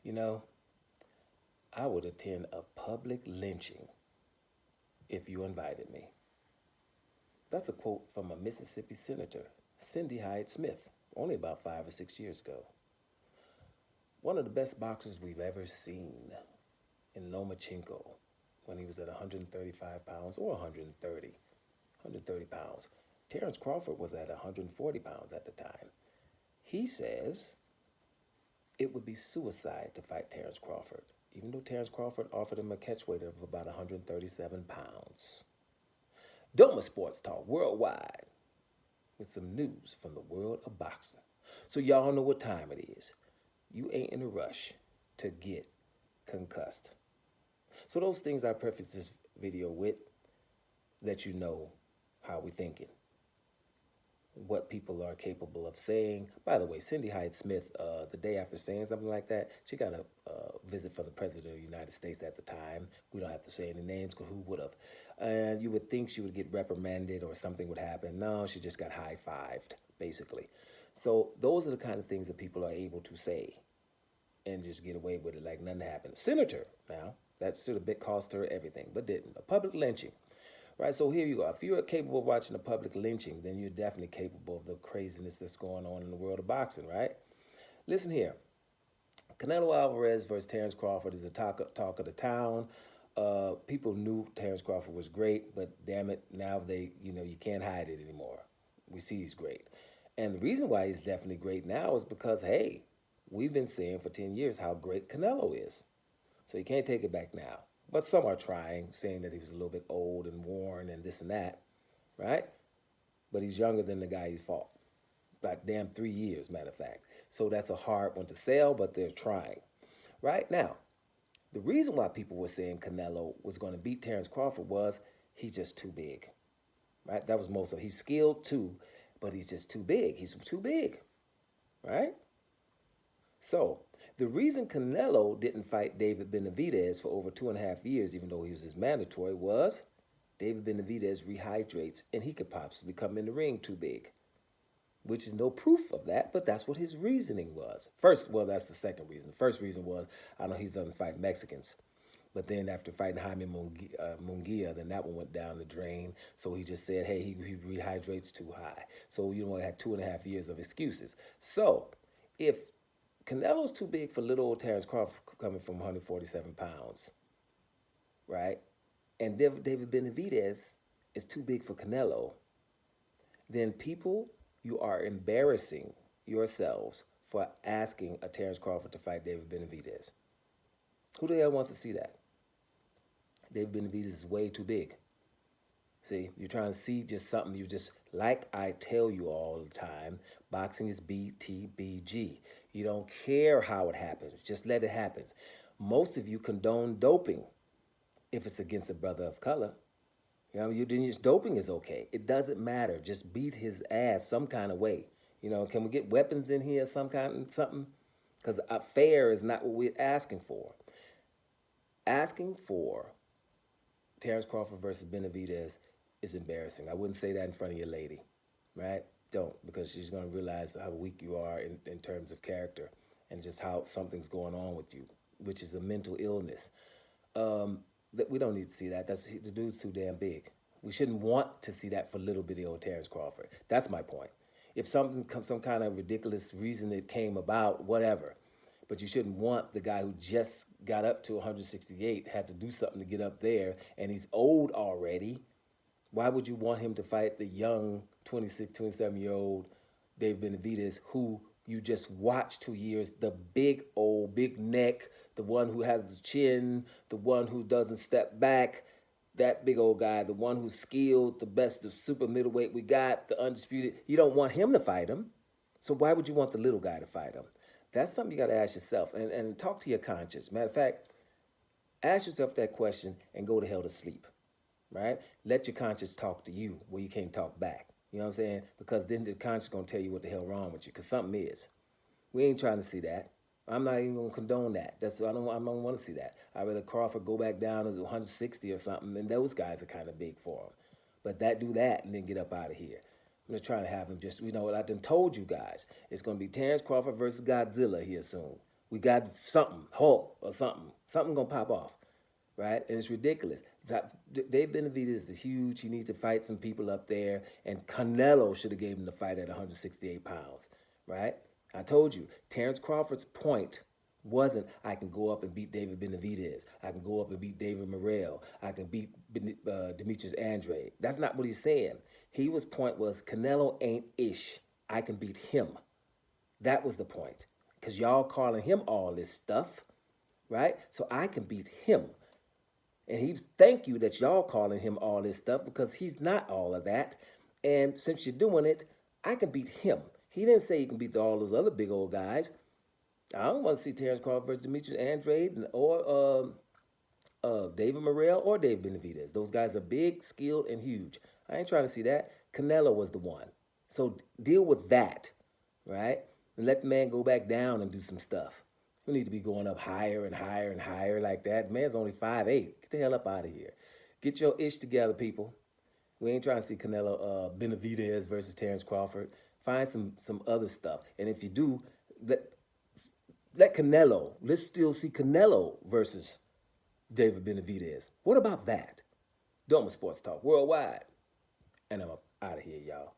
You know, I would attend a public lynching if you invited me. That's a quote from a Mississippi senator, Cindy Hyde Smith, only about 5 or 6 years ago. One of the best boxers we've ever seen in Lomachenko when he was at 135 pounds or 130 pounds. Terrence Crawford was at 140 pounds at the time. He says it would be suicide to fight Terrence Crawford, even though Terrence Crawford offered him a catchweight of about 137 pounds. Doma Sports Talk Worldwide with some news from the world of boxing. So y'all know what time it is. You ain't in a rush to get concussed. So those things I preface this video with, let you know how we thinking, what people are capable of saying. By the way, Cindy Hyde Smith, the day after saying something like that, she got a visit from the President of the United States at the time. We don't have to say any names, because who would have? And you would think she would get reprimanded or something would happen. No, she just got high-fived, basically. So those are the kind of things that people are able to say and just get away with it like nothing happened. Senator, now, that should have cost her everything, but didn't. A public lynching. Right, so here you go. If you're capable of watching a public lynching, then you're definitely capable of the craziness that's going on in the world of boxing, right? Listen here. Canelo Alvarez versus Terrence Crawford is a talk of the town. People knew Terrence Crawford was great, but damn it, now you can't hide it anymore. We see he's great. And the reason why he's definitely great now is because, hey, we've been saying for 10 years how great Canelo is. So you can't take it back now. But some are trying, saying that he was a little bit old and worn and this and that, right? But he's younger than the guy he fought. About damn 3 years, matter of fact. So that's a hard one to sell, but they're trying. Right now, the reason why people were saying Canelo was going to beat Terrence Crawford was he's just too big, right? That was most of it. He's skilled too, but he's just too big. He's too big, right? So the reason Canelo didn't fight David Benavidez for over 2.5 years, even though he was his mandatory, was David Benavidez rehydrates and he could possibly come in the ring too big, which is no proof of that, but that's what his reasoning was. That's the second reason. The first reason was, I know he's done fight Mexicans, but then after fighting Jaime Munguia, then that one went down the drain. So he just said, hey, he rehydrates too high. So, he had 2.5 years of excuses. So if Canelo's too big for little old Terrence Crawford coming from 147 pounds, right? And David Benavidez is too big for Canelo, then people, you are embarrassing yourselves for asking a Terrence Crawford to fight David Benavidez. Who the hell wants to see that? David Benavidez is way too big. See, you're trying to see just something like I tell you all the time, boxing is BTBG. You don't care how it happens. Just let it happen. Most of you condone doping if it's against a brother of color. Doping is okay. It doesn't matter. Just beat his ass some kind of way. Can we get weapons in here, something? Because fair is not what we're asking for. Asking for Terrence Crawford versus Benavidez is embarrassing. I wouldn't say that in front of your lady, right? Don't, because she's going to realize how weak you are in terms of character and just how something's going on with you, which is a mental illness. That we don't need to see that. The dude's too damn big. We shouldn't want to see that for little bitty old Terrence Crawford. That's my point. If some kind of ridiculous reason it came about, whatever. But you shouldn't want the guy who just got up to 168, had to do something to get up there, and he's old already. Why would you want him to fight the young 26, 27-year-old Dave Benavidez, who you just watched 2 years, the big neck, the one who has the chin, the one who doesn't step back, that big old guy, the one who's skilled, the best, the super middleweight we got, the undisputed. You don't want him to fight him. So why would you want the little guy to fight him? That's something you got to ask yourself and talk to your conscience. Matter of fact, ask yourself that question and go to hell to sleep, right? Let your conscience talk to you where you can't talk back. You know what I'm saying? Because then the conscience is going to tell you what the hell wrong with you, because something is. We ain't trying to see that. I'm not even going to condone that. I don't want to see that. I'd rather Crawford go back down to 160 or something, and those guys are kind of big for him. But do that and then get up out of here. I'm just trying to have him just, I done told you guys, it's going to be Terrence Crawford versus Godzilla here soon. We got something, Hulk or something. Something gonna pop off, right? And it's ridiculous. Dave Benavidez is huge. He needs to fight some people up there. And Canelo should have gave him the fight at 168 pounds, right? I told you, Terrence Crawford's point wasn't I can go up and beat David Benavidez. I can go up and beat David Morrell. I can beat Demetrius Andrade. That's not what he's saying. His point was Canelo ain't ish. I can beat him. That was the point. Because y'all calling him all this stuff, right? So I can beat him. And he thank you that y'all calling him all this stuff because he's not all of that. And since you're doing it, I can beat him. He didn't say he can beat all those other big old guys. I don't want to see Terrence Crawford versus Demetrius Andrade or David Morrell or Dave Benavidez. Those guys are big, skilled, and huge. I ain't trying to see that. Canelo was the one. So deal with that, right? And let the man go back down and do some stuff. We need to be going up higher and higher and higher like that. The man's only 5'8". Get the hell up out of here. Get your ish together, people. We ain't trying to see Canelo Benavidez versus Terrence Crawford. Find some other stuff. And if you do, let Canelo, let's still see Canelo versus David Benavidez. What about that? Doma Sports Talk Worldwide. And I'm out of here, y'all.